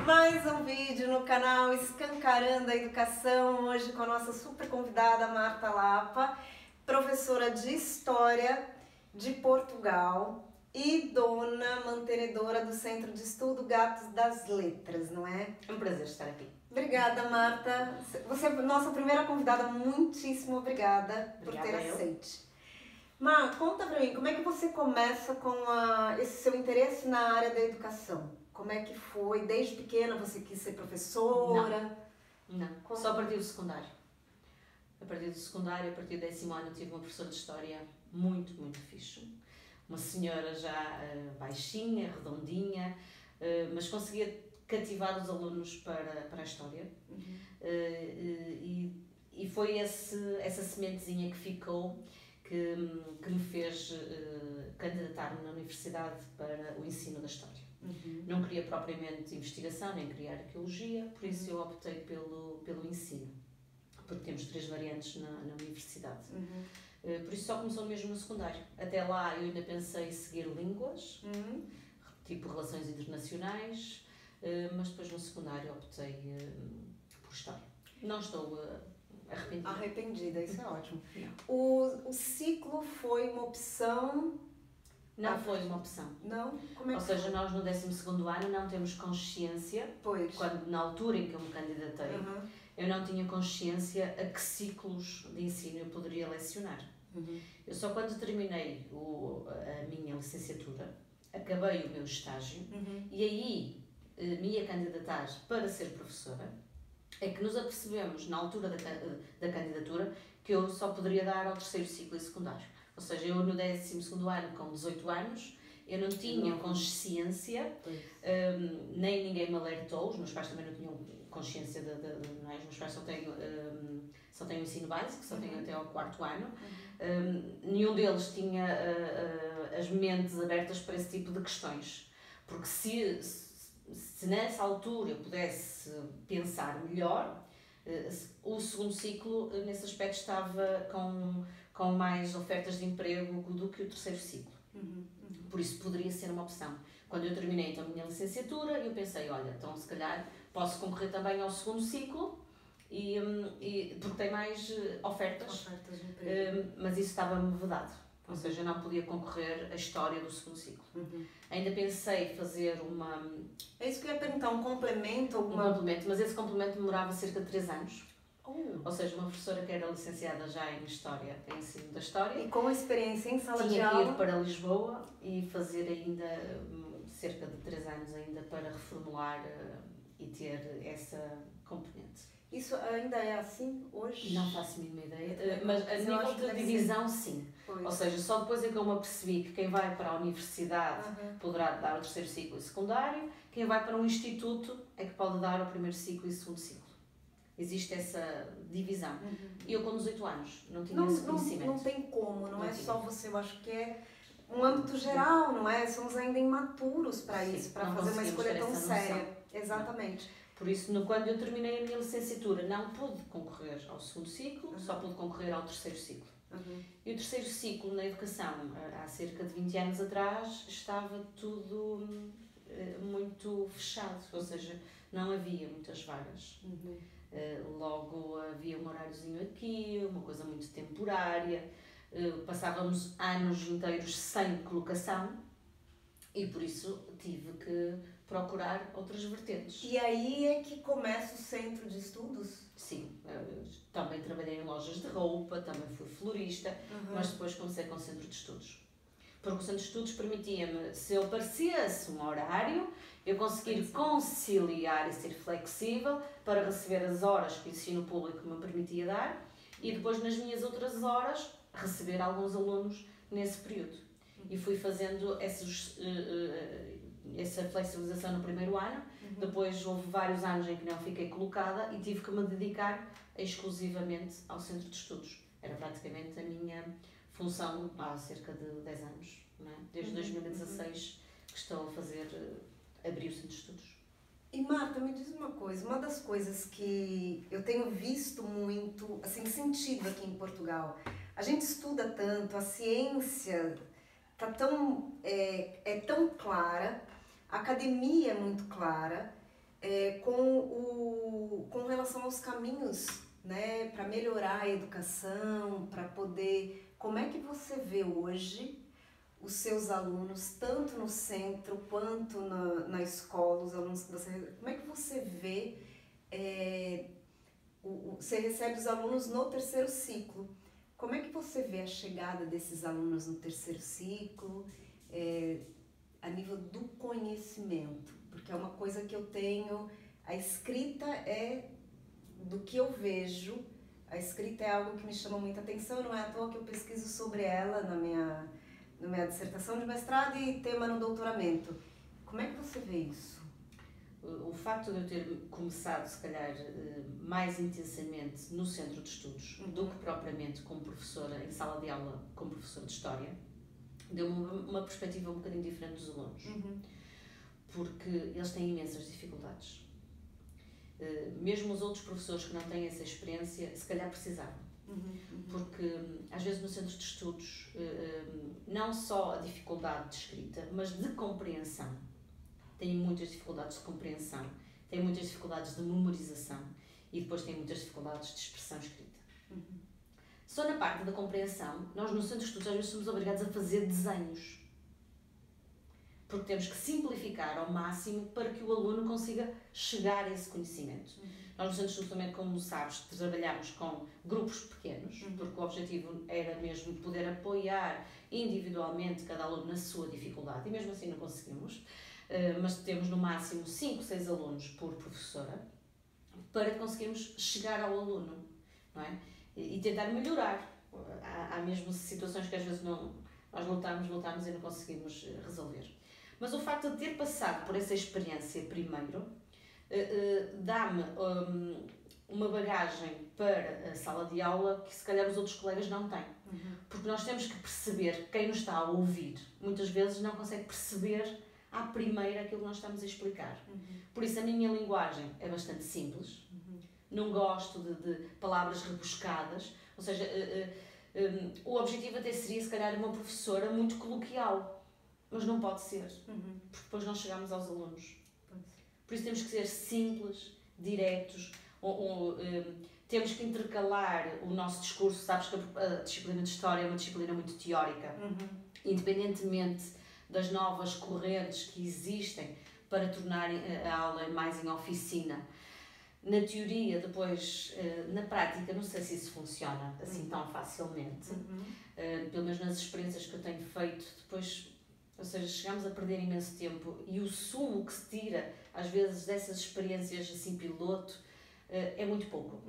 Mais um vídeo no canal Escancarando a Educação, hoje com a nossa super convidada Marta Lapa, professora de História de Portugal e dona mantenedora do Centro de Estudo Gatos das Letras, não é? É um prazer estar aqui. Obrigada, Marta. Você é nossa primeira convidada, muitíssimo obrigada por ter aceito. Mar, conta pra mim, como é que você começa com esse seu interesse na área da educação? Como é que foi? Desde pequena você quis ser professora? Não. Só a partir do secundário. A partir do secundário, a partir do 10º ano, eu tive uma professora de História muito fixe. Uma senhora já baixinha, redondinha, mas conseguia cativar os alunos para a História. Uhum. E foi essa sementezinha que ficou, que me fez candidatar-me na universidade para o ensino da História. Uhum. Não queria propriamente investigação, nem queria arqueologia, por isso eu optei pelo ensino, porque temos 3 variantes na universidade. Uhum. Por isso só começou mesmo no secundário. Até lá eu ainda pensei em seguir línguas, tipo relações internacionais, mas depois no secundário optei por História. Não estou arrependida. Arrependida, isso é ótimo. Não. O ciclo foi uma opção? Não foi uma opção. Não? Como é que Ou seja, foi? nós no 12º ano não temos consciência, Pois. quando, na altura em que eu me candidatei, eu não tinha consciência a que ciclos de ensino eu poderia lecionar. Eu só quando terminei a minha licenciatura, acabei o meu estágio e aí me ia candidatar para ser professora, é que nos apercebemos na altura da candidatura que eu só poderia dar ao 3º ciclo e secundário. Ou seja, eu no 12º ano, com 18 anos, eu não tinha consciência, nem ninguém me alertou, os meus pais também não tinham consciência não é? Os meus pais só têm o ensino básico, só têm até ao 4º ano. Nenhum deles tinha as mentes abertas para esse tipo de questões. Porque se nessa altura eu pudesse pensar melhor, o 2º ciclo, nesse aspecto, estava com mais ofertas de emprego do que o 3º ciclo. Por isso poderia ser uma opção. Quando eu terminei então a minha licenciatura, eu pensei, olha, então se calhar posso concorrer também ao 2º ciclo, porque tem mais ofertas de emprego. Mas isso estava-me vedado. Ou seja, eu não podia concorrer à História do 2º ciclo. Ainda pensei fazer É isso que eu ia perguntar, um complemento? um complemento, mas esse complemento demorava cerca de 3 anos. Ou seja, uma professora que era licenciada já em História, em ensino da História. E com experiência em sala de tinha aula? que ir para Lisboa e fazer ainda cerca de 3 anos ainda para reformular e ter essa componente. Isso ainda é assim hoje? Não faço a mínima ideia, mas a nível de divisão sim. Pois. Ou seja, só depois é que eu me apercebi que quem vai para a universidade poderá dar o 3º ciclo e secundário, quem vai para um instituto é que pode dar o 1º ciclo e 2º ciclo. Existe essa divisão. E eu com 18 anos não tinha esse conhecimento. Não tem como, não é só você, eu acho que é um âmbito geral, não é? Somos ainda imaturos para isso, para fazer uma escolha tão séria. Exatamente. Por isso, quando eu terminei a minha licenciatura, não pude concorrer ao 2º ciclo, só pude concorrer ao 3º ciclo. E o 3º ciclo na educação, há cerca de 20 anos atrás, estava tudo muito fechado, ou seja, não havia muitas vagas. Logo havia um horáriozinho aqui, uma coisa muito temporária, passávamos anos inteiros sem colocação e por isso tive que procurar outras vertentes. E aí é que começa o centro de estudos? Sim, também trabalhei em lojas de roupa, também fui florista, mas depois comecei com o centro de estudos. Porque o centro de estudos permitia-me, se eu aparecesse um horário, eu conseguir conciliar e ser flexível para receber as horas que o ensino público me permitia dar e depois nas minhas outras horas receber alguns alunos nesse período. E fui fazendo essa flexibilização no 1º ano, depois houve vários anos em que não fiquei colocada e tive que me dedicar exclusivamente ao centro de estudos. Era praticamente a minha função há cerca de 10 anos, não é? Desde 2016 que estou a abrir o centro de estudos. E Marta, me diz uma coisa, uma das coisas que eu tenho visto muito, assim, sentido aqui em Portugal, a gente estuda tanto, a ciência tá tão, é tão clara, a academia é muito clara, com relação aos caminhos, né, para melhorar a educação, para poder... Como é que você vê hoje os seus alunos, tanto no centro quanto na escola, os alunos que você... Como é que você vê... você recebe os alunos no terceiro ciclo. Como é que você vê a chegada desses alunos no terceiro ciclo, a nível do conhecimento? Porque é uma coisa que eu tenho... A escrita é do que eu vejo, a escrita é algo que me chama muita atenção, não é à toa que eu pesquiso sobre ela na minha dissertação de mestrado e tema no doutoramento. Como é que você vê isso? O facto de eu ter começado, se calhar, mais intensamente no centro de estudos do que propriamente como professora, em sala de aula, como professora de História, deu-me uma perspectiva um bocadinho diferente dos alunos. Porque eles têm imensas dificuldades. Mesmo os outros professores que não têm essa experiência, se calhar precisavam. Porque, às vezes, no centro de estudos, não só a dificuldade de escrita, mas de compreensão. Têm muitas dificuldades de compreensão, têm muitas dificuldades de memorização e depois têm muitas dificuldades de expressão escrita. Só na parte da compreensão, nós no centro de estudos às vezes somos obrigados a fazer desenhos. Porque temos que simplificar ao máximo para que o aluno consiga chegar a esse conhecimento. Nós no centro de estudos também, como sabes, trabalhamos com grupos pequenos, porque o objetivo era mesmo poder apoiar individualmente cada aluno na sua dificuldade, e mesmo assim não conseguimos. Mas temos no máximo 5, 6 alunos por professora para conseguirmos chegar ao aluno, não é? E tentar melhorar. Há mesmo situações que às vezes nós lutamos e não conseguimos resolver. Mas o facto de ter passado por essa experiência primeiro dá-me uma bagagem para a sala de aula que se calhar os outros colegas não têm. Porque nós temos que perceber, quem nos está a ouvir, muitas vezes não consegue perceber à primeira aquilo que nós estamos a explicar. Por isso a minha linguagem é bastante simples, não gosto de palavras rebuscadas, ou seja, o objetivo até seria se calhar uma professora muito coloquial, mas não pode ser, porque depois não chegamos aos alunos. Por isso temos que ser simples, diretos, temos que intercalar o nosso discurso. Sabes que a disciplina de História é uma disciplina muito teórica, independentemente das novas correntes que existem para tornarem a aula mais em oficina. Na teoria, depois, na prática, não sei se isso funciona assim tão facilmente. Pelo menos nas experiências que eu tenho feito, depois, ou seja, chegamos a perder imenso tempo e o sumo que se tira, às vezes, dessas experiências assim piloto, é muito pouco.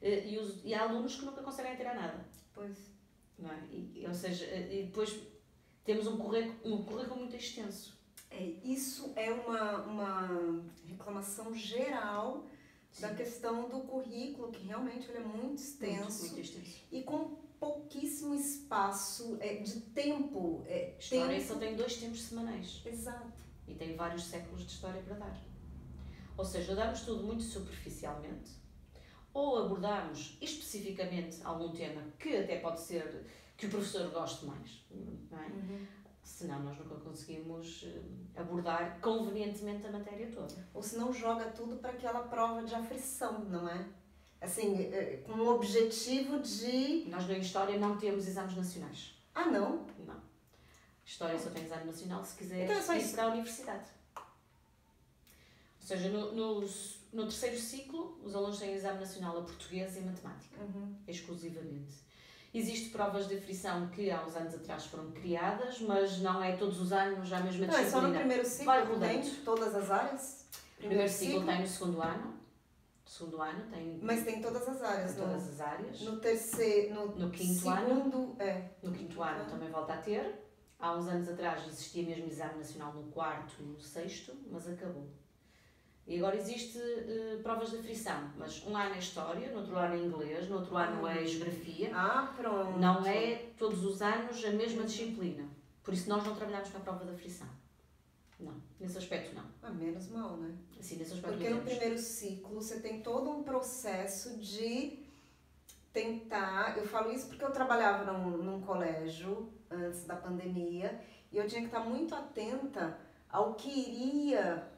E há alunos que nunca conseguem tirar nada. Pois. Não é? Ou seja, e depois temos um currículo muito extenso. Isso é uma reclamação geral da questão do currículo, que realmente ele é muito extenso, muito extenso. E com pouquíssimo espaço de tempo. História só tem 2 tempos semanais. Exato. E tem vários séculos de história para dar. Ou seja, damos tudo muito superficialmente, ou abordamos especificamente algum tema que até pode ser que o professor goste mais, não é? Senão nós nunca conseguimos abordar convenientemente a matéria toda. Ou se não joga tudo para aquela prova de aflição, não é? Assim, com o objetivo de... Nós na História não temos exames nacionais. Ah, não? Não. História só tem exame nacional se quiser então, ir para a universidade. Ou seja, no terceiro ciclo, os alunos têm exame nacional a português e matemática, exclusivamente. Existem provas de aflição que há uns anos atrás foram criadas, mas não é todos os anos a mesma disciplina. É só no primeiro ciclo tem todas as áreas? Primeiro ciclo tem no segundo ano. Segundo ano tem... Mas tem todas as áreas, não? Todas as áreas. No terceiro... No quinto segundo, ano. No quinto ano também volta a ter. Há uns anos atrás existia mesmo exame nacional no quarto e no sexto, mas acabou. E agora existe provas de aflição, mas um ano é História, no outro ano é Inglês, no outro ano é Geografia. Ah, pronto. Não é todos os anos a mesma disciplina. Por isso nós não trabalhamos com a prova de aflição. Não, nesse aspecto não. Ah, menos mal, né? Assim, nesse aspecto porque no primeiro ciclo você tem todo um processo de tentar... Eu falo isso porque eu trabalhava num colégio antes da pandemia e eu tinha que estar muito atenta ao que iria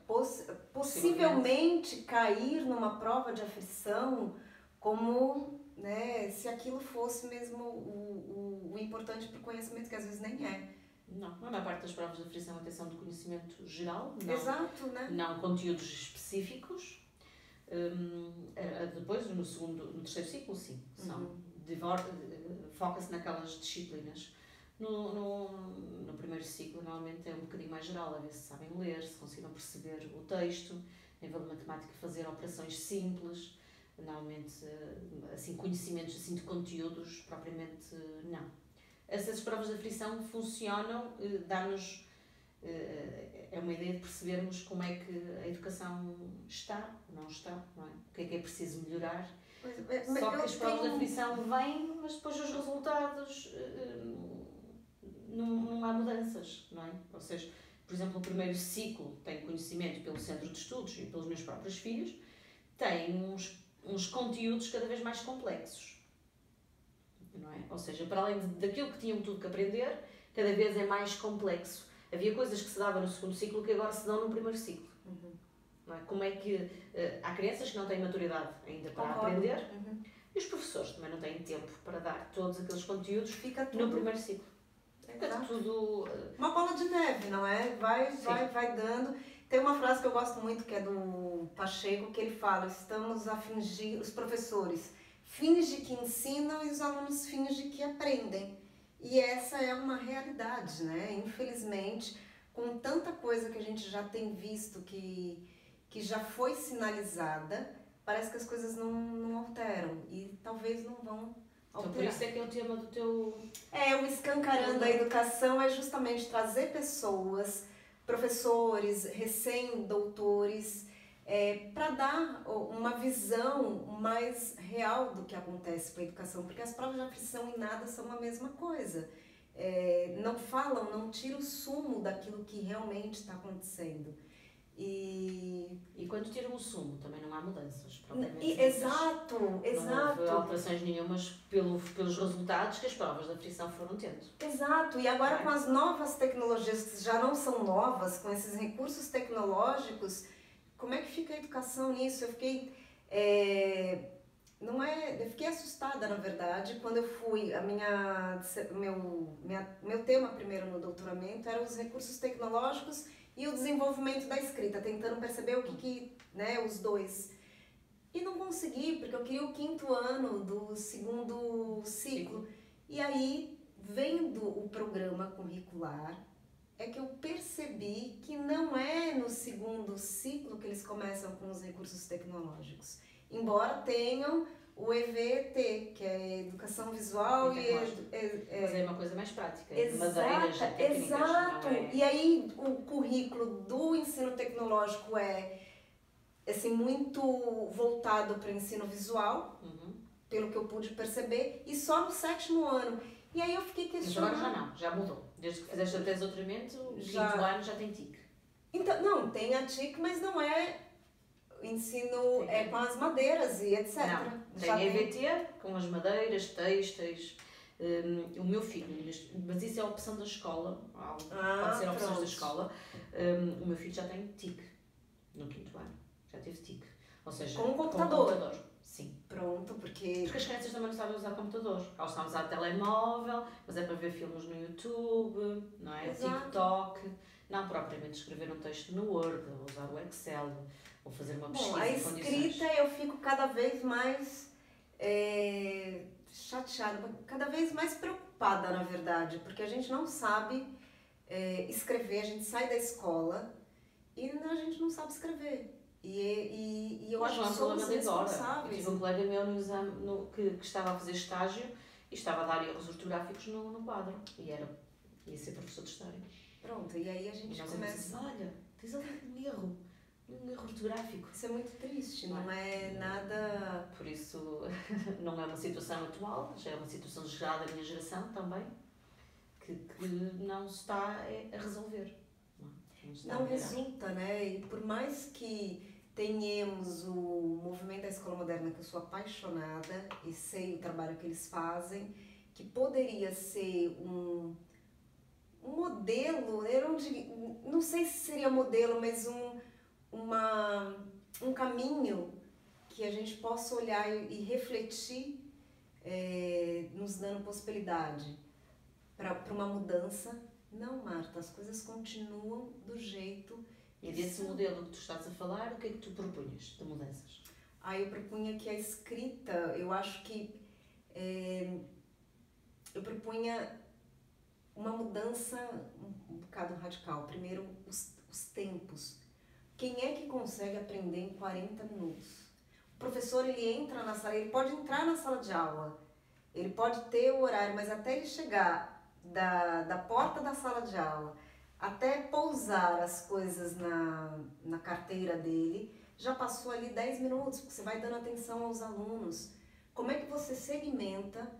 possivelmente cair numa prova de aflição como, né, se aquilo fosse mesmo o importante para o conhecimento, que às vezes nem é. Não, a maior parte das provas de aflição é atenção de conhecimento geral, não, exato, né? Não conteúdos específicos. Depois, no terceiro ciclo, sim, foca-se naquelas disciplinas. No primeiro ciclo, normalmente, é um bocadinho mais geral, a ver se sabem ler, se conseguiram perceber o texto, a nível de matemática, fazer operações simples, normalmente, assim, conhecimentos assim, de conteúdos, propriamente, não. Essas provas de aflição funcionam, dá-nos, é uma ideia de percebermos como é que a educação está ou não está, não é? O que é preciso melhorar. Só que as provas de aflição vêm, mas depois os resultados não há mudanças, não é? Ou seja, por exemplo, o primeiro ciclo tem conhecimento pelo centro de estudos e pelos meus próprios filhos, tem uns conteúdos cada vez mais complexos, não é? Ou seja, para além daquilo que tinham tudo que aprender, cada vez é mais complexo. Havia coisas que se davam no segundo ciclo que agora se dão no primeiro ciclo. Não é? Como é que há crianças que não têm maturidade ainda para aprender e os professores também não têm tempo para dar todos aqueles conteúdos no primeiro ciclo. Fica tudo... uma bola de neve, não é? Vai dando. Tem uma frase que eu gosto muito, que é do Pacheco, que ele fala: estamos a fingir, os professores fingem que ensinam e os alunos fingem que aprendem. E essa é uma realidade, né? Infelizmente, com tanta coisa que a gente já tem visto que já foi sinalizada, parece que as coisas não alteram e talvez não vão alterar. Então, por isso é que é o tema do teu... o Escancarando a Educação é justamente trazer pessoas, professores, recém-doutores, para dar uma visão mais real do que acontece com a educação, porque as provas de aflição em nada são a mesma coisa. Não falam, não tiram o sumo daquilo que realmente está acontecendo. E quando tiram o sumo, também não há mudanças. Exato. Não houve alterações nenhumas pelos resultados que as provas de aflição foram tendo. Exato, e agora com as novas tecnologias, que já não são novas, com esses recursos tecnológicos, como é que fica a educação nisso? Eu fiquei... eu fiquei assustada, na verdade, quando eu fui... Meu tema primeiro no doutoramento era os recursos tecnológicos e o desenvolvimento da escrita, tentando perceber o que os dois. E não consegui, porque eu queria o 5º ano do segundo ciclo. E aí, vendo o programa curricular, é que eu percebi que não é no segundo ciclo que eles começam com os recursos tecnológicos. Embora tenham o EVT, que é Educação Visual mas é uma coisa mais prática, madeiras e técnicas. Exato, e aí o currículo do ensino tecnológico é assim, muito voltado para o ensino visual, pelo que eu pude perceber, e só no 7º ano. E aí eu fiquei questionando... Mas agora já mudou. Desde que fizeste a tese de doutoramento, o 5º ano já tem TIC. Então, não, tem a TIC, mas não é... ensino com as madeiras e etc. Não, tem EVT com as madeiras, têxteis. O meu filho, mas isso é a opção da escola, pode ser opções da escola. O meu filho já tem TIC no 5º ano, já teve TIC. Ou seja, com um computador. Sim. Pronto, porque as crianças também não sabem usar computador. Elas sabem usar telemóvel, mas é para ver filmes no YouTube, não é? Exato. TikTok. Não propriamente escrever um texto no Word, ou usar o Excel, ou fazer uma pesquisa. A escrita eu fico cada vez mais chateada, cada vez mais preocupada, na verdade, porque a gente não sabe escrever, a gente sai da escola e a gente não sabe escrever. E eu acho que somos responsáveis. Eu tive um colega meu que estava a fazer estágio e estava a dar erros ortográficos no quadro. Ia ser professor de História. Pronto, e aí a gente começa... olha, tens ali um erro ortográfico. Isso é muito triste, não é nada... Por isso, não é uma situação atual, já é uma situação gerada da minha geração também, que não se está a resolver. Não resulta, né? E por mais que tenhamos o movimento da Escola Moderna, que eu sou apaixonada e sei o trabalho que eles fazem, que poderia ser um modelo, não sei se seria modelo, mas um caminho que a gente possa olhar e refletir, nos dando possibilidade para uma mudança. Não, Marta, as coisas continuam do jeito. E desse modelo que tu estás a falar, o que é que tu propunhas de mudanças? Eu propunha que a escrita, eu acho que eu propunha uma mudança um bocado radical. Primeiro, os tempos. Quem é que consegue aprender em 40 minutos? O professor, ele entra na sala, ele pode entrar na sala de aula, ele pode ter o horário, mas até ele chegar da porta da sala de aula até pousar as coisas na carteira dele, já passou ali 10 minutos, porque você vai dando atenção aos alunos. Como é que você segmenta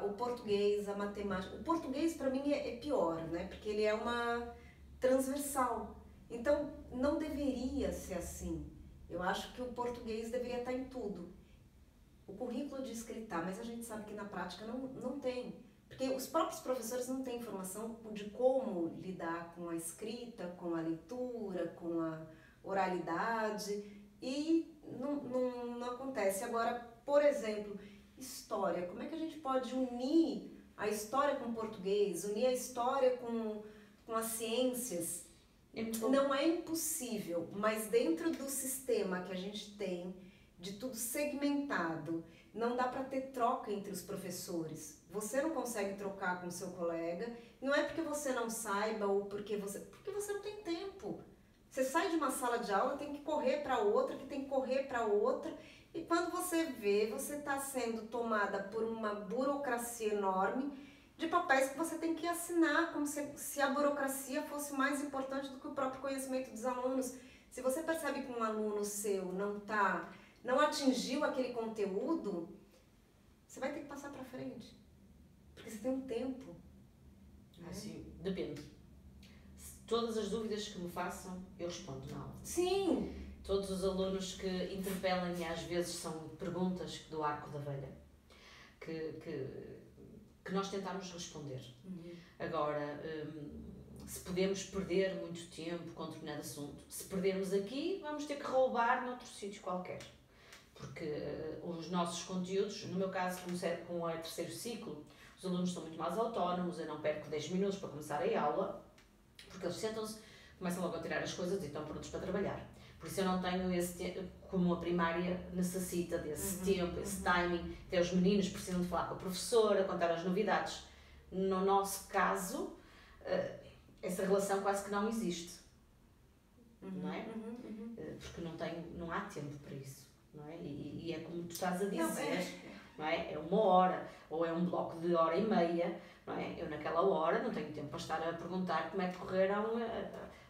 o português, a matemática? O português, para mim, é pior, né? Porque ele é uma transversal. Então, não deveria ser assim. Eu acho que o português deveria estar em tudo. O currículo diz que ele está, mas a gente sabe que na prática não tem. Porque os próprios professores não têm informação de como lidar com a escrita, com a leitura, com a oralidade, e não acontece. Agora, por exemplo, história. Como é que a gente pode unir a história com o português, unir a história com as ciências? Não é impossível, mas dentro do sistema que a gente tem, de tudo segmentado, não dá para ter troca entre os professores. Você não consegue trocar com o seu colega, não é porque você não saiba ou porque você não tem tempo. Você sai de uma sala de aula, tem que correr para outra, que tem que correr para outra, e quando você vê, você está sendo tomada por uma burocracia enorme de papéis que você tem que assinar, como se a burocracia fosse mais importante do que o próprio conhecimento dos alunos. Se você percebe que um aluno seu não atingiu aquele conteúdo, você vai ter que passar para frente, porque você tem um tempo. Assim, depende. Todas as dúvidas que me façam, eu respondo na aula. Sim! Todos os alunos que interpelam e às vezes são perguntas do arco da velha, que nós tentamos responder. Agora, se podemos perder muito tempo com determinado assunto, se perdermos aqui, vamos ter que roubar noutro sítio qualquer. Porque os nossos conteúdos, no meu caso, como é terceiro ciclo, os alunos são muito mais autónomos, eu não perco 10 minutos para começar a aula, porque eles sentam-se, começam logo a tirar as coisas e estão prontos para trabalhar. Por isso eu não tenho esse tempo, como a primária necessita desse tempo, esse timing. Até os meninos precisam de falar com a professora, contar as novidades. No nosso caso, essa relação quase que não existe. Não é? Porque não há tempo para isso. Não é? E é como tu estás a dizer, não é? É 1 hora, ou é um bloco de hora e meia, não é? Eu naquela hora não tenho tempo para estar a perguntar como é que correram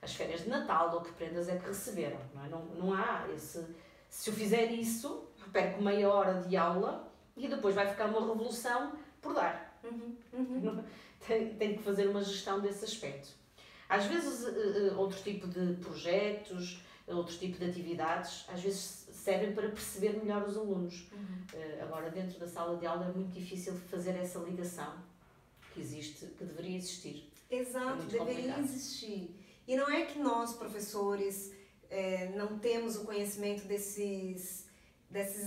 as férias de Natal, ou que prendas é que receberam, não é? Não há esse... Se eu fizer isso, perco meia hora de aula e depois vai ficar uma revolução por dar. Tenho que fazer uma gestão desse aspecto. Às vezes, outro tipo de projetos, outro tipo de atividades, às vezes servem para perceber melhor os alunos. Agora, dentro da sala de aula é muito difícil fazer essa ligação que existe, que deveria existir. Exato, deveria existir. E não é que nós, professores, não temos o conhecimento desses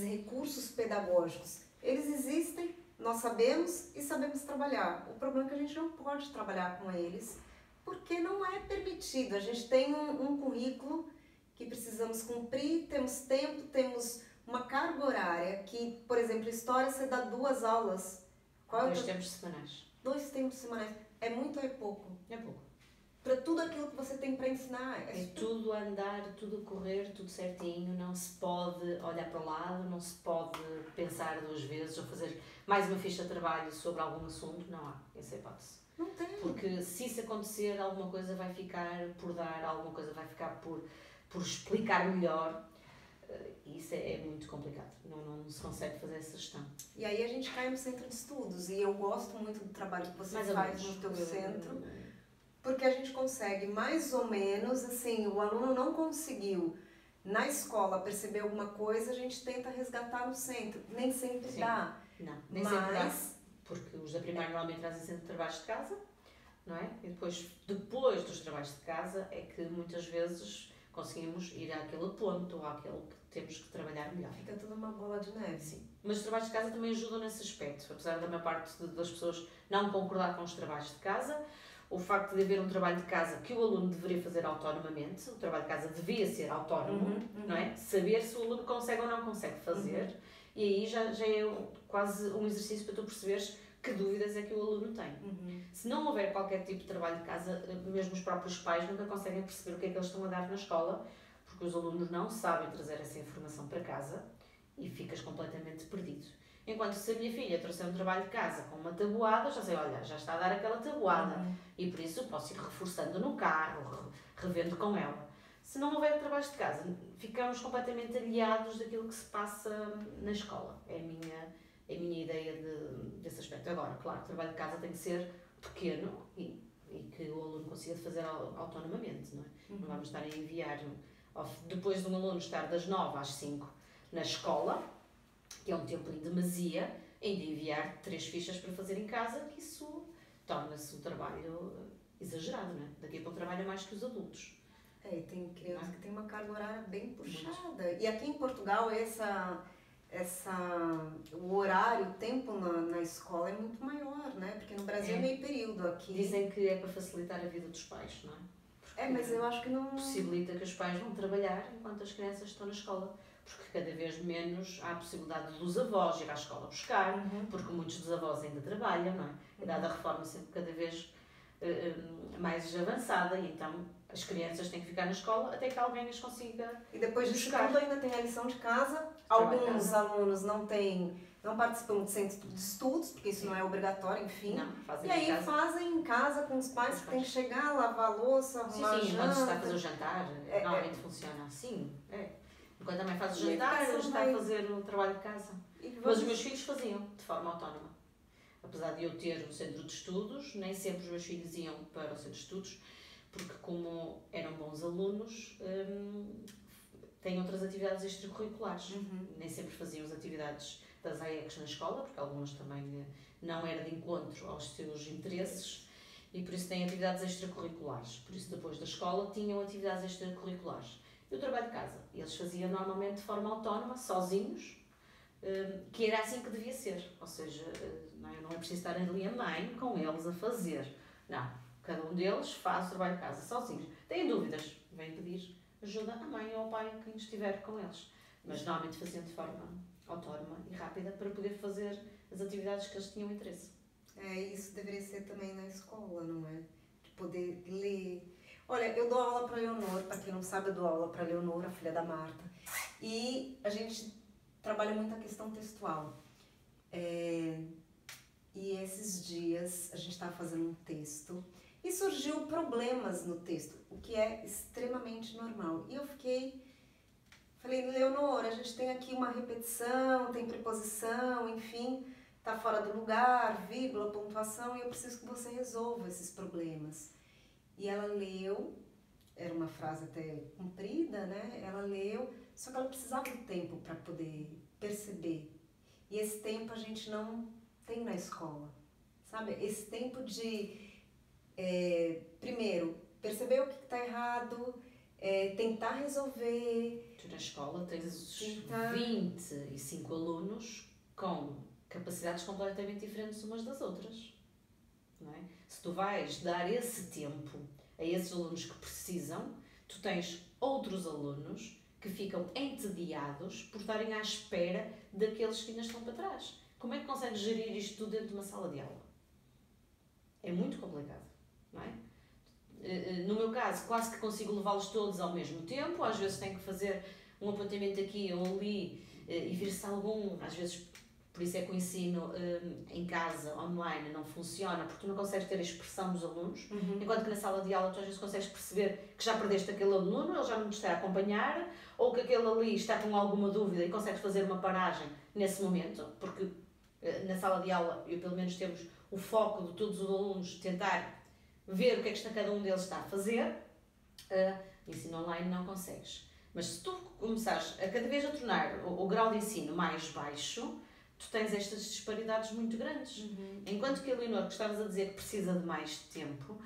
recursos pedagógicos. Eles existem, nós sabemos e sabemos trabalhar. O problema é que a gente não pode trabalhar com eles, porque não é permitido. A gente tem um currículo que precisamos cumprir, temos tempo, temos uma carga horária que, por exemplo, história você dá 2 aulas. 2 tempos semanais. 2 tempos semanais. É muito ou é pouco? É pouco. Para tudo aquilo que você tem para ensinar. É tudo a andar, tudo a correr, tudo certinho. Não se pode olhar para o lado, não se pode pensar 2 vezes ou fazer mais uma ficha de trabalho sobre algum assunto. Não há essa hipótese. Não tem. Porque se isso acontecer, alguma coisa vai ficar por dar, alguma coisa vai ficar por explicar melhor. E isso é muito complicado. Não se consegue fazer essa gestão. E aí a gente cai no centro de estudos. E eu gosto muito do trabalho que você faz no teu centro. Porque a gente consegue mais ou menos, assim, o aluno não conseguiu na escola perceber alguma coisa, a gente tenta resgatar no centro. Nem sempre dá. Não, nem sempre dá. Porque os da primária normalmente trazem sempre trabalhos de casa, não é? E depois dos trabalhos de casa é que muitas vezes conseguimos ir àquele ponto ou àquele que temos que trabalhar melhor. Fica tudo uma bola de neve. Sim. Mas os trabalhos de casa também ajudam nesse aspecto, apesar da maior parte das pessoas não concordar com os trabalhos de casa. O facto de haver um trabalho de casa que o aluno deveria fazer autonomamente, o trabalho de casa devia ser autónomo, não é? Saber se o aluno consegue ou não consegue fazer, e aí já é quase um exercício para tu perceberes que dúvidas é que o aluno tem. Se não houver qualquer tipo de trabalho de casa, mesmo os próprios pais nunca conseguem perceber o que é que eles estão a dar na escola, porque os alunos não sabem trazer essa informação para casa e ficas completamente perdido. Enquanto se a minha filha trouxer um trabalho de casa com uma tabuada, já sei, olha, já está a dar aquela tabuada e por isso posso ir reforçando no carro, revendo com ela. Se não houver trabalhos de casa, ficamos completamente aliados daquilo que se passa na escola. É a minha ideia desse aspecto. Agora, claro, o trabalho de casa tem que ser pequeno e que o aluno consiga fazer autonomamente, não é? Não vamos estar a enviar, depois de um aluno estar das 9 às 5 na escola, que é um tempo em demasia, ainda enviar 3 fichas para fazer em casa, que isso torna-se um trabalho exagerado, não é? Daqui para o trabalho é mais que os adultos. E tem criança que tem uma carga horária bem puxada. Muito. E aqui em Portugal, o horário, o tempo na escola é muito maior, né? Porque no Brasil é meio período aqui. Dizem que é para facilitar a vida dos pais, não é? Porque mas eu acho que não... possibilita que os pais vão trabalhar enquanto as crianças estão na escola. Porque cada vez menos há a possibilidade dos avós ir à escola buscar, porque muitos dos avós ainda trabalham, não é? A idade da reforma sempre cada vez mais avançada e então as crianças têm que ficar na escola até que alguém as consiga E depois disso tudo ainda tem a lição de casa. Alguns alunos não participam de centro de estudos, porque isso não é obrigatório, enfim. Não, fazem e aí fazem em casa com os pais que têm que chegar, lavar a louça, arrumar a janta. Quando se está a fazer o jantar, normalmente funciona assim. Enquanto também faz o jantar, ele está a fazer o trabalho de casa. Mas os meus filhos faziam de forma autónoma. Apesar de eu ter um centro de estudos, nem sempre os meus filhos iam para o centro de estudos, porque como eram bons alunos, têm outras atividades extracurriculares. Nem sempre faziam as atividades das AECs na escola, porque algumas também não eram de encontro aos seus interesses, e por isso têm atividades extracurriculares. Por isso depois da escola tinham atividades extracurriculares. E o trabalho de casa, eles faziam normalmente de forma autónoma, sozinhos, que era assim que devia ser. Ou seja, não é preciso estar ali a mãe com eles a fazer. Não, cada um deles faz o trabalho de casa sozinhos. Têm dúvidas, vêm pedir ajuda à mãe ou ao pai, quem estiver com eles. Mas normalmente faziam de forma autónoma e rápida para poder fazer as atividades que eles tinham interesse. Isso deveria ser também na escola, não é? De poder ler. Olha, eu dou aula para a Leonor, para quem não sabe, eu dou aula para a Leonor, a filha da Marta. E a gente trabalha muito a questão textual. E esses dias a gente estava fazendo um texto e surgiu problemas no texto, o que é extremamente normal. E eu falei, Leonor, a gente tem aqui uma repetição, tem preposição, enfim, tá fora do lugar, vírgula, pontuação, e eu preciso que você resolva esses problemas. E ela leu, era uma frase até comprida, né? Ela leu, só que ela precisava de tempo para poder perceber. E esse tempo a gente não tem na escola, sabe? Esse tempo de, primeiro, perceber o que está errado, tentar resolver. Tu na escola tens 25 alunos com capacidades completamente diferentes umas das outras. Não é? Se tu vais dar esse tempo a esses alunos que precisam, tu tens outros alunos que ficam entediados por estarem à espera daqueles que ainda estão para trás. Como é que consegues gerir isto tudo dentro de uma sala de aula? É muito complicado, não é? No meu caso, quase que consigo levá-los todos ao mesmo tempo, às vezes tenho que fazer um apontamento aqui ou ali e ver se algum, às vezes. Por isso é que o ensino em casa, online, não funciona, porque tu não consegues ter a expressão dos alunos, enquanto que na sala de aula tu às vezes consegues perceber que já perdeste aquele aluno, ele já não te está a acompanhar, ou que aquele ali está com alguma dúvida e consegues fazer uma paragem nesse momento, porque na sala de aula, pelo menos temos o foco de todos os alunos tentar ver o que é que cada um deles está a fazer. Ensino online não consegues. Mas se tu começares a cada vez a tornar o grau de ensino mais baixo, tu tens estas disparidades muito grandes. Enquanto que a Leonor, que estavas a dizer que precisa de mais tempo,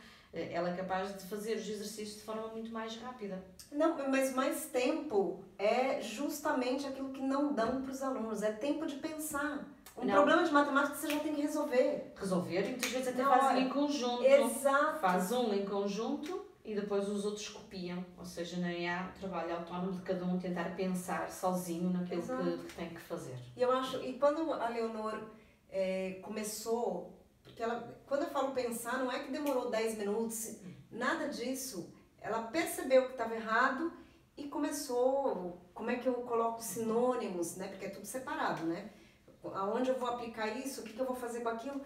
ela é capaz de fazer os exercícios de forma muito mais rápida. Não, mas mais tempo é justamente aquilo que não dão para os alunos, é tempo de pensar. Problema de matemática você já tem que resolver. Resolver e muitas vezes até fazem em conjunto. Exato. Faz um em conjunto e depois os outros copiam. Ou seja, não há trabalho autónomo de cada um tentar pensar sozinho naquilo que tem que fazer. E eu acho, e quando a Leonor começou, porque quando eu falo pensar, não é que demorou 10 minutos, nada disso. Ela percebeu que estava errado e começou, como é que eu coloco sinônimos, né? Porque é tudo separado, né? Aonde eu vou aplicar isso, o que eu vou fazer com aquilo.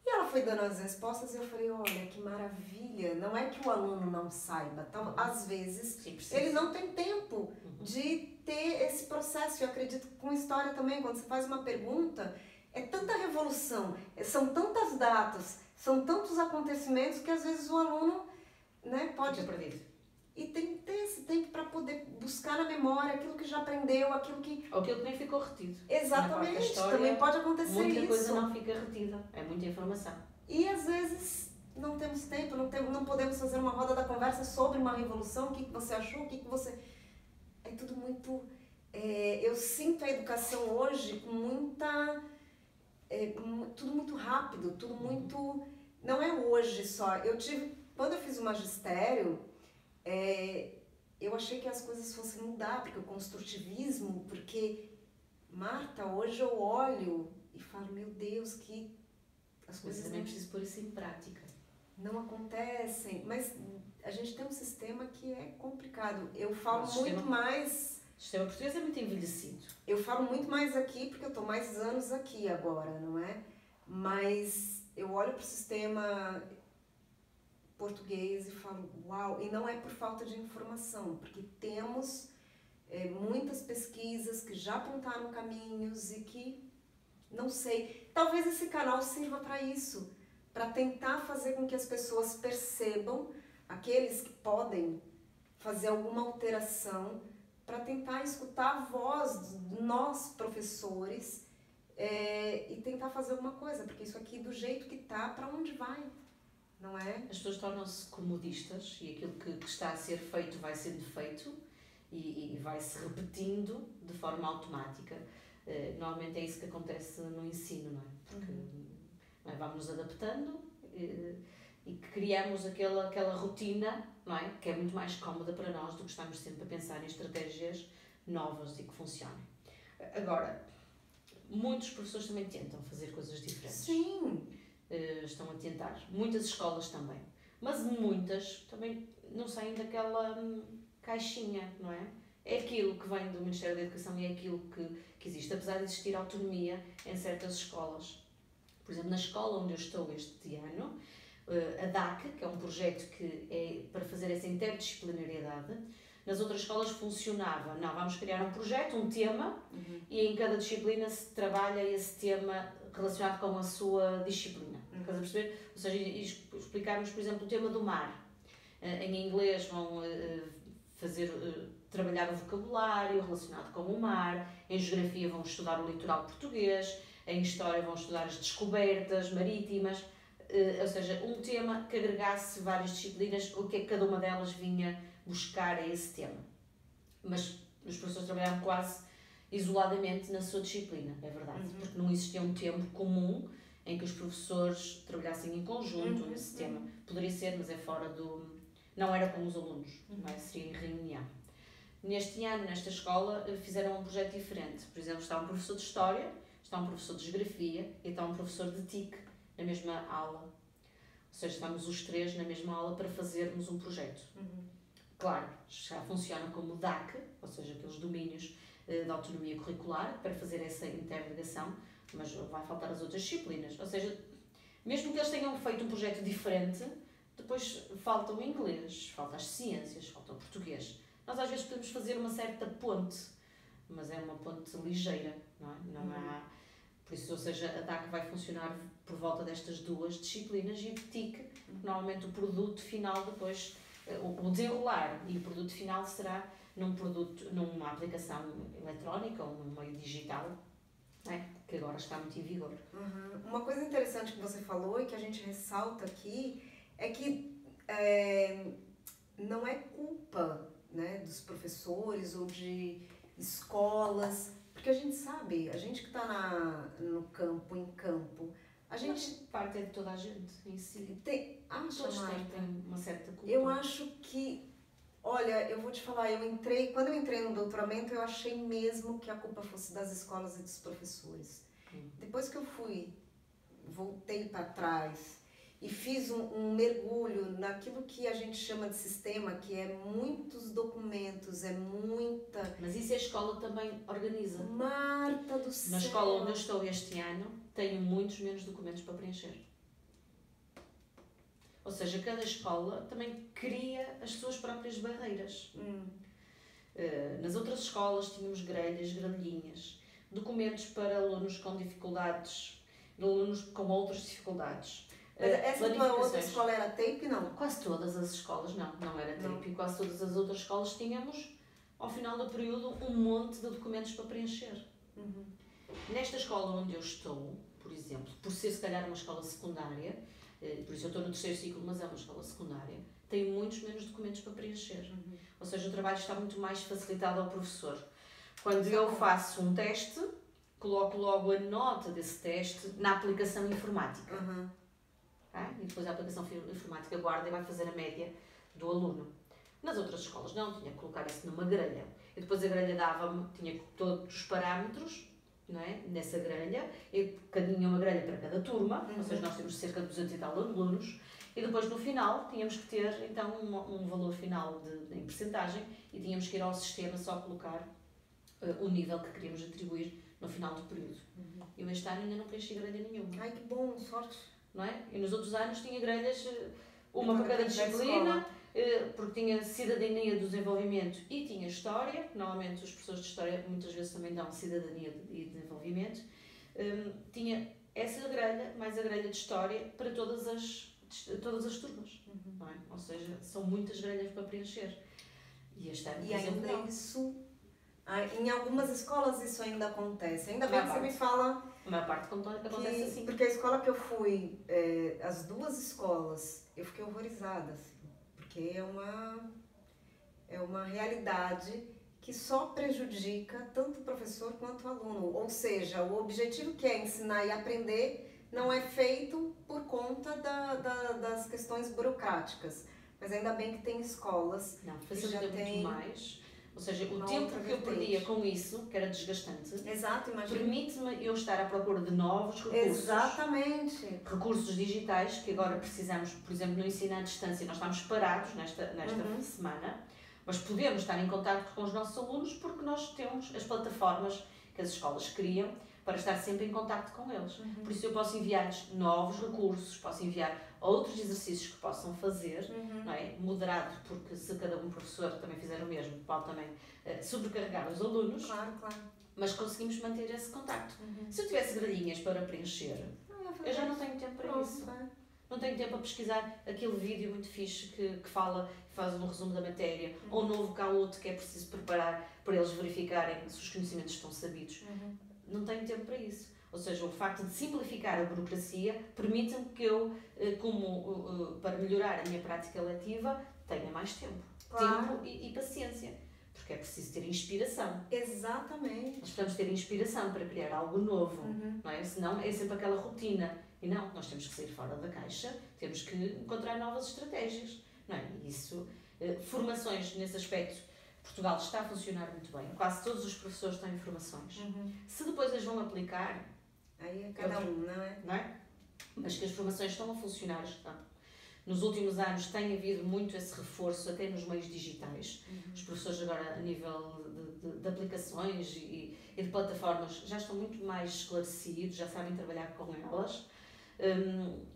E ela foi dando as respostas e eu falei, olha, que maravilha. Não é que o aluno não saiba. Então, às vezes, ele não tem tempo de ter esse processo. Eu acredito que com história também, quando você faz uma pergunta, é tanta revolução, são tantas datas, são tantos acontecimentos que às vezes o aluno, né, pode... Fica perdido. E tem que ter esse tempo para poder buscar na memória aquilo que já aprendeu, aquilo que... Ou aquilo que nem ficou retido. Exatamente, história, também pode acontecer muita isso. Muita coisa não fica retida, é muita informação. E às vezes não temos tempo, não podemos fazer uma roda da conversa sobre uma revolução, o que você achou, o que você... É tudo muito... eu sinto a educação hoje com muita... tudo muito rápido, tudo muito... Não é hoje só. Quando eu fiz o magistério, eu achei que as coisas fossem mudar, porque o construtivismo, porque, Marta, hoje eu olho e falo, meu Deus, que as coisas também preciso pôr isso em prática. Não acontecem, mas a gente tem um sistema que é complicado. Eu falo muito mais... O sistema português é muito envelhecido. Eu falo muito mais aqui, porque eu estou mais anos aqui agora, não é? Mas eu olho para o sistema português e falo, uau, e não é por falta de informação, porque temos muitas pesquisas que já apontaram caminhos e que, não sei, talvez esse canal sirva para isso, para tentar fazer com que as pessoas percebam, aqueles que podem fazer alguma alteração, para tentar escutar a voz de nós, professores, e tentar fazer alguma coisa, porque isso aqui, do jeito que está, para onde vai? Não é? As pessoas tornam-se comodistas e aquilo que está a ser feito vai sendo feito e vai-se repetindo de forma automática. Normalmente é isso que acontece no ensino, não é? Porque vamos nos adaptando e criamos aquela rotina, não é? Que é muito mais cómoda para nós do que estarmos sempre a pensar em estratégias novas e que funcionem. Agora, muitos professores também tentam fazer coisas diferentes. Sim! Estão a tentar. Muitas escolas também. Mas muitas também não saem daquela caixinha, não é? É aquilo que vem do Ministério da Educação e é aquilo que existe, apesar de existir autonomia em certas escolas. Por exemplo, na escola onde eu estou este ano, a DAC, que é um projeto que é para fazer essa interdisciplinariedade, nas outras escolas funcionava, não, vamos criar um projeto, um tema, e em cada disciplina se trabalha esse tema relacionado com a sua disciplina. Estás a perceber? Ou seja, explicarmos, por exemplo, o tema do mar. Em inglês vão trabalhar o vocabulário relacionado com o mar, em geografia vão estudar o litoral português, em história vão estudar as descobertas marítimas, ou seja, um tema que agregasse várias disciplinas, o que é que cada uma delas vinha buscar a esse tema. Mas os professores trabalhavam quase isoladamente na sua disciplina, é verdade, porque não existia um tempo comum em que os professores trabalhassem em conjunto nesse tema. Poderia ser, mas é fora do... Não era com os alunos, não é? Seria em reunião. Neste ano, nesta escola, fizeram um projeto diferente. Por exemplo, está um professor de História, está um professor de Geografia e está um professor de TIC na mesma aula. Ou seja, estamos os três na mesma aula para fazermos um projeto. Claro, já funciona como DAC, ou seja, aqueles domínios de autonomia curricular para fazer essa interligação, mas vai faltar as outras disciplinas. Ou seja, mesmo que eles tenham feito um projeto diferente, depois falta o inglês, falta as ciências, falta o português. Nós às vezes podemos fazer uma certa ponte, mas é uma ponte ligeira, não é? Não há... Por isso, ou seja, a DAC vai funcionar por volta destas duas disciplinas e o TIC, normalmente o produto final depois, o desenrolar e o produto final será numa aplicação eletrónica ou num meio digital, que agora está muito em vigor. Uma coisa interessante que você falou e que a gente ressalta aqui é que não é culpa, né, dos professores ou de escolas, porque a gente sabe, a gente que está no campo, em campo, a gente... Parte é de toda a gente em si. Todos têm uma certa culpa. Eu acho que, olha, eu vou te falar, quando eu entrei no doutoramento, eu achei mesmo que a culpa fosse das escolas e dos professores. Depois que eu voltei para trás e fiz um mergulho naquilo que a gente chama de sistema, que é muitos documentos, é muita... Mas isso a escola também organiza. Marta do céu! Na escola onde eu estou este ano, tenho muitos menos documentos para preencher. Ou seja, cada escola também cria as suas próprias barreiras. Nas outras escolas tínhamos grelhas, grelhinhas, documentos para alunos com dificuldades, de alunos com outras dificuldades. Mas essa tua outra escola era TAPE, não? Quase todas as escolas não era TAPE. E quase todas as outras escolas tínhamos, ao final do período, um monte de documentos para preencher. Nesta escola onde eu estou, por exemplo, por ser se calhar uma escola secundária, por isso eu estou no 3º ciclo, mas é uma escola secundária, tenho muitos menos documentos para preencher. Ou seja, o trabalho está muito mais facilitado ao professor. Quando eu faço um teste, coloco logo a nota desse teste na aplicação informática. E depois a aplicação informática guarda e vai fazer a média do aluno. Nas outras escolas não, tinha que colocar isso numa grelha. E depois a grelha dava-me, tinha todos os parâmetros, não é? Nessa grelha, e tinha uma grelha para cada turma, ou seja, nós temos cerca de 200 e tal alunos, e depois no final tínhamos que ter então um valor final em percentagem e tínhamos que ir ao sistema só colocar o nível que queríamos atribuir no final do período. E este ano ainda não preenchi grelha nenhuma. Ai, que bom, sorte! Não é? E nos outros anos tinha grelhas, uma para cada disciplina, porque tinha cidadania do desenvolvimento e tinha história. Normalmente os professores de história muitas vezes também dão cidadania e desenvolvimento. Tinha essa grelha, mais a grelha de história, para todas as turmas. Não é? Ou seja, são muitas grelhas para preencher. E este ano, por exemplo, ainda isso... em algumas escolas isso ainda acontece. Ainda bem que você me fala... A maior parte acontece assim. Porque a escola que eu fui, as duas escolas, eu fiquei horrorizada, assim, porque é uma realidade que só prejudica tanto o professor quanto o aluno. Ou seja, o objetivo que é ensinar e aprender não é feito por conta das questões burocráticas. Mas ainda bem que tem escolas que já tem... muito mais. Ou seja, o tempo que eu perdia com isso, que era desgastante, permite-me eu estar à procura de novos recursos. Exatamente. Recursos digitais, que agora precisamos, por exemplo, no ensino à distância, nós estamos parados nesta semana, mas podemos estar em contato com os nossos alunos porque nós temos as plataformas que as escolas criam para estar sempre em contato com eles. Por isso eu posso enviar-lhes novos recursos, posso enviar outros exercícios que possam fazer, não é? Moderado, porque se cada professor também fizer o mesmo, pode também sobrecarregar os alunos. Claro. Mas conseguimos manter esse contacto. Se eu tivesse grelhinhas para preencher, eu já não tenho tempo para isso. Não tenho tempo a pesquisar aquele vídeo muito fixe que faz um resumo da matéria, ou um novo caúte que é preciso preparar para eles verificarem se os conhecimentos estão sabidos. Não tenho tempo para isso. Ou seja, o facto de simplificar a burocracia permite-me que eu, para melhorar a minha prática letiva, tenha mais tempo. Claro. Tempo e paciência. Porque é preciso ter inspiração. Exatamente. Nós precisamos ter inspiração para criar algo novo. Não é? Senão é sempre aquela rotina. E não, nós temos que sair fora da caixa, temos que encontrar novas estratégias. Não é? E isso, formações nesse aspecto, Portugal está a funcionar muito bem. Quase todos os professores têm formações. Se depois as vão aplicar... Aí é cada um, não é? Mas que as formações estão a funcionar, estão. Nos últimos anos tem havido muito esse reforço, até nos meios digitais. Os professores agora, a nível de aplicações e de plataformas, já estão muito mais esclarecidos, já sabem trabalhar com elas.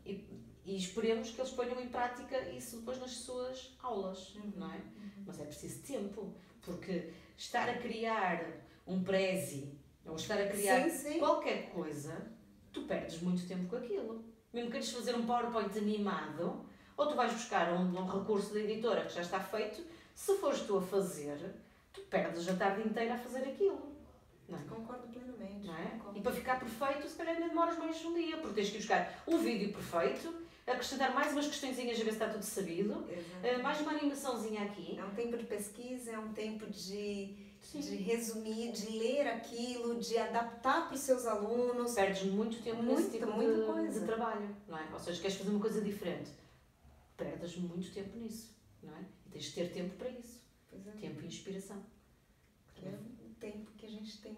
E esperemos que eles ponham em prática isso depois nas suas aulas, não é? Mas é preciso tempo, porque estar a criar um Prezi ou estar a criar qualquer coisa, tu perdes muito tempo com aquilo. Mesmo que queres fazer um PowerPoint animado, ou tu vais buscar um recurso da editora que já está feito, se fores tu a fazer, tu perdes a tarde inteira a fazer aquilo. Não é? Concordo plenamente. Não é? Concordo. E para ficar perfeito, se calhar ainda demoras mais de um dia, porque tens que ir buscar o vídeo perfeito, acrescentar mais umas questõezinhas a ver se está tudo sabido, mais uma animaçãozinha aqui. É um tempo de pesquisa, é um tempo de resumir, de ler aquilo, de adaptar para os seus alunos. Perdes muito tempo nesse tipo de trabalho, não é? Ou seja, queres fazer uma coisa diferente, perdes muito tempo nisso, não é? E tens de ter tempo para isso. Tempo e inspiração. Que é o tempo que a gente tem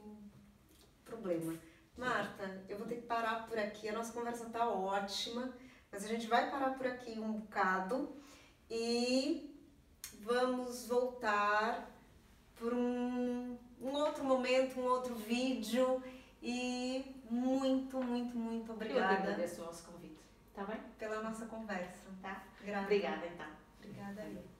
problema. Marta, eu vou ter que parar por aqui. A nossa conversa está ótima, mas a gente vai parar por aqui um bocado e vamos voltar por um outro momento, um outro vídeo. E muito, muito, muito obrigada. Eu agradeço o nosso convite. Está bem? Pela nossa conversa. Tá? Grata. Obrigada, então. Obrigada aí.